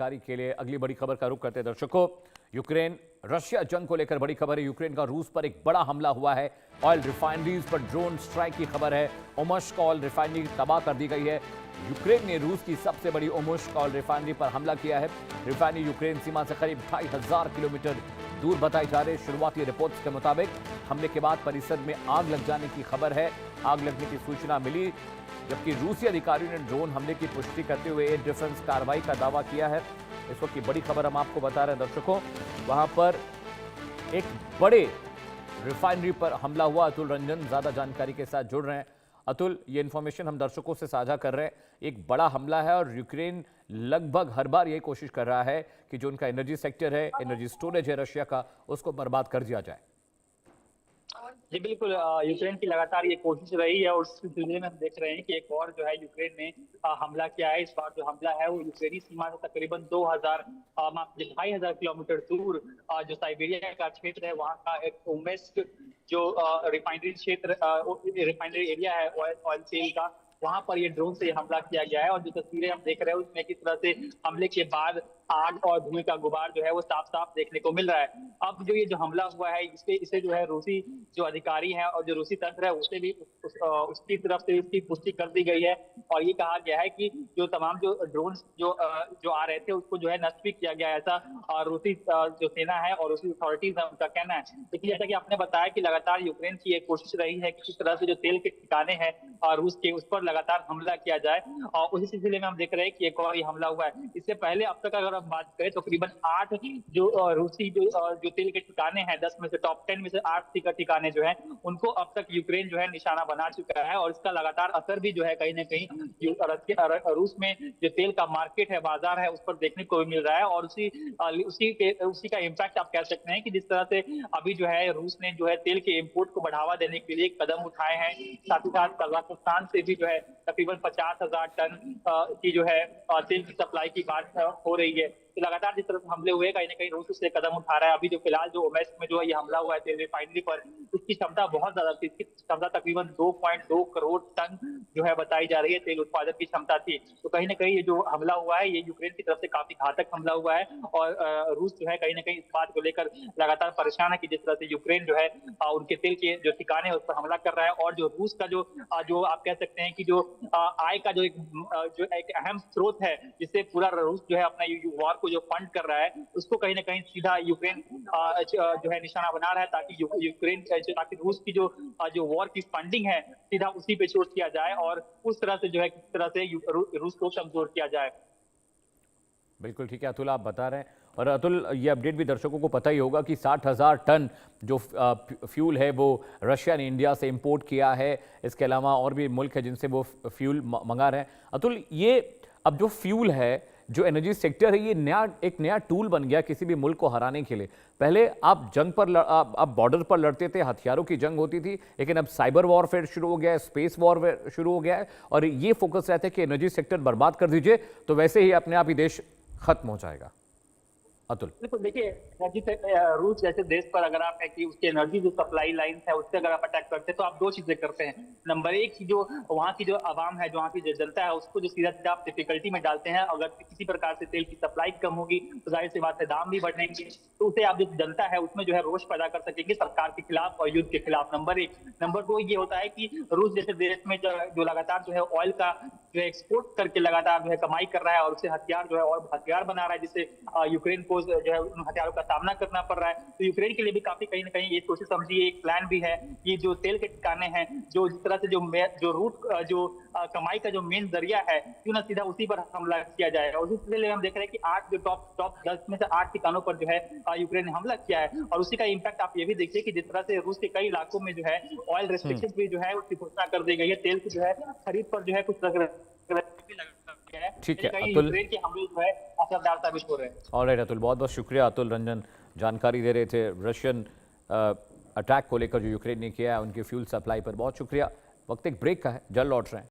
जानकारी के लिए अगली बड़ी खबर का रुख करते हैं दर्शकों। यूक्रेन रशिया जंग को लेकर बड़ी खबर है। यूक्रेन का रूस पर एक बड़ा हमला हुआ है। ऑयल रिफाइनरीज पर ड्रोन स्ट्राइक की खबर है। ओमस्क ऑयल रिफाइनरी तबाह कर दी गई है। यूक्रेन ने रूस की सबसे बड़ी ओमस्क ऑयल रिफाइनरी पर हमला किया है। रिफाइनरी यूक्रेन सीमा से करीब 2500 किलोमीटर दूर बताई जा रही। शुरुआती रिपोर्ट्स के मुताबिक हमले के बाद परिसर में आग लग जाने की खबर है। आग लगने की सूचना मिली, जबकि रूसी अधिकारियों ने ड्रोन हमले की पुष्टि करते हुए एयर डिफेंस कार्रवाई का दावा किया है। इस वक्त की बड़ी खबर हम आपको बता रहे हैं दर्शकों, वहां पर एक बड़े रिफाइनरी पर हमला हुआ। अतुल रंजन ज्यादा जानकारी के साथ जुड़ रहे हैं। अतुल, ये इंफॉर्मेशन हम दर्शकों से साझा कर रहे हैं। एक बड़ा हमला है और यूक्रेन लगभग हर बार यही कोशिश कर रहा है कि जो उनका एनर्जी सेक्टर है, एनर्जी स्टोरेज है रशिया का, उसको बर्बाद कर दिया जाए। जी बिल्कुल, यूक्रेन की लगातार ये कोशिश रही है और उस सिलसिले में हम देख रहे हैं कि एक और जो है यूक्रेन ने हमला किया है। इस बार जो हमला है वो यूक्रेनी सीमा से तकरीबन 2,500 किलोमीटर दूर जो साइबेरिया का क्षेत्र है वहाँ का एक ओमेस्क जो रिफाइनरी क्षेत्र रिफाइनरी एरिया है ऑयल सेल का, वहां पर ये ड्रोन से हमला किया गया है। और जो तस्वीरें हम देख रहे हैं उसमें किस तरह से हमले के बाद आग और धुएं का गुबार जो है वो साफ साफ देखने को मिल रहा है। अब जो ये जो हमला हुआ है इसे जो है रूसी जो अधिकारी हैं और जो रूसी तंत्र है उसे भी उसकी तरफ से इसकी पुष्टि कर दी गई है। और ये कहा गया है कि जो तमाम जो ड्रोन जो आ रहे थे उसको जो है नष्ट भी किया गया है, ऐसा रूसी जो सेना है और रूसी अथॉरिटीज है उनका कहना है। लेकिन जैसा कि आपने बताया कि लगातार यूक्रेन की एक कोशिश रही है कि किस तरह से जो तेल के ठिकाने हैं रूस के, उस पर लगातार हमला किया जाए। और उसी सिलसिले में हम देख रहे हैं कि एक और ये हमला हुआ है। इससे पहले अब तक अगर हम बात करें तो तकरीबन 8 जो रूसी जो तेल के ठिकाने हैं, 10 में से टॉप 10 में से 8 ठिकाने जो है उनको अब तक यूक्रेन जो है निशाना बना चुका है। और इसका लगातार असर भी जो है कहीं ना कहीं रूस में जो तेल का मार्केट है, बाजार है, उस पर देखने को मिल रहा है। और उसी का इम्पैक्ट आप कह सकते हैं कि जिस तरह से अभी जो है रूस ने जो है तेल के इम्पोर्ट को बढ़ावा देने के लिए कदम उठाए हैं। साथ ही साथ कजाकिस्तान से भी जो है तकरीबन 50,000 टन की जो है तेल की सप्लाई की बात हो रही है। तो लगातार जिस तरह से हमले हुए कहीं ना कहीं रूस उससे कदम उठा रहा है। अभी जो फिलहाल जो ओमेस्क में जो है ये हमला हुआ है तेल रिफाइनरी पर, उसकी क्षमता बहुत ज्यादा थी। इसकी क्षमता तकरीबन 2.2 करोड़ टन जो है बताई जा रही है तेल उत्पादन की क्षमता थी। तो कहीं ना कहीं ये जो हमला हुआ है ये यूक्रेन की तरफ से काफी घातक हमला हुआ है। और रूस जो है कहीं ना कहीं इस बात को लेकर लगातार परेशान है कि जिस तरह से यूक्रेन जो है उनके तेल के जो ठिकाने है उस पर हमला कर रहा है। और जो रूस का जो आप कह सकते हैं कि जो आय का जो एक अहम स्रोत है जिससे पूरा रूस जो है अपना वॉर को जो फंड कर रहा है उसको कहीं ना कहीं सीधा यूक्रेन जो है निशाना बना रहा है, ताकि यूक्रेन ताकि रूस की जो वॉर की फंडिंग है सीधा उसी पे सोर्स किया जाए और उस तरह से जो है किस तरह से रूस को कमजोर किया जाए। बिल्कुल ठीक है अतुल, आप बता रहे हैं। और अतुल, ये अपडेट भी दर्शकों को पता ही होगा कि 60,000 टन जो फ्यूल है वो रशिया ने इंडिया से इंपोर्ट किया है। इसके अलावा और भी मुल्क है जिनसे वो फ्यूल मंगा रहे हैं। अतुल, ये अब जो फ्यूल है, जो एनर्जी सेक्टर है, ये एक नया टूल बन गया किसी भी मुल्क को हराने के लिए। पहले आप जंग पर आप बॉर्डर पर लड़ते थे, हथियारों की जंग होती थी, लेकिन अब साइबर वॉरफेयर शुरू हो गया है, स्पेस वॉरफेयर शुरू हो गया है और ये फोकस रहता है कि एनर्जी सेक्टर बर्बाद कर दीजिए तो वैसे ही अपने आप ही देश खत्म हो जाएगा। अतुल, बिल्कुल, देखिए रूस जैसे देश पर अगर आप है कि उसकी एनर्जी जो सप्लाई लाइन है उससे अगर आप अटैक करते हैं तो आप दो चीजें करते हैं। नंबर एक की जो वहाँ की जो आवाम है, जो वहाँ की जो जनता है, उसको जो सीधा सीधा आप डिफिकल्टी में डालते हैं। अगर किसी प्रकार से तेल की सप्लाई कम होगी तो जाहिर सी बात है दाम भी बढ़ेंगे, तो उसे आप जो जनता है उसमें जो है रोष पैदा कर सकेंगे सरकार के खिलाफ और युद्ध के खिलाफ। नंबर एक। नंबर दो ये होता है कि रूस जैसे देश में जो लगातार जो है ऑयल का जो एक्सपोर्ट करके लगातार जो है कमाई कर रहा है और उसे हथियार जो है और हथियार बना रहा है, जिससे यूक्रेन को जो है उन हथियारों का सामना करना पड़ रहा है। तो यूक्रेन के लिए भी काफी कहीं ना कहीं ये सोचे समझिए एक प्लान भी है कि जो तेल के ठिकाने हैं, जो जिस तरह से जो रूट जो कमाई का जो मेन जरिया है, क्यों ना सीधा उसी पर हमला किया जाए। और उसी सिलसिले में हम देख रहे हैं कि 8 जो टॉप 10 में से 8 ठिकानों पर जो है यूक्रेन ने हमला किया है। और उसी का इम्पैक्ट आप ये भी देखिए कि जिस तरह से रूस के कई इलाकों में जो है ऑयल रेस्ट्रिक्शन भी जो है उसकी घोषणा कर दी गई है। तेल की जो है खरीद पर जो है कुछ ठीक है अतुल, यूक्रेन के हमले जो है असरदार साबित हो रहे हैं। ऑलराइट अतुल, बहुत बहुत शुक्रिया। अतुल रंजन जानकारी दे रहे थे रशियन अटैक को लेकर जो यूक्रेन ने किया है उनकी फ्यूल सप्लाई पर। बहुत शुक्रिया। वक्त एक ब्रेक का है, जल्द लौट रहे हैं।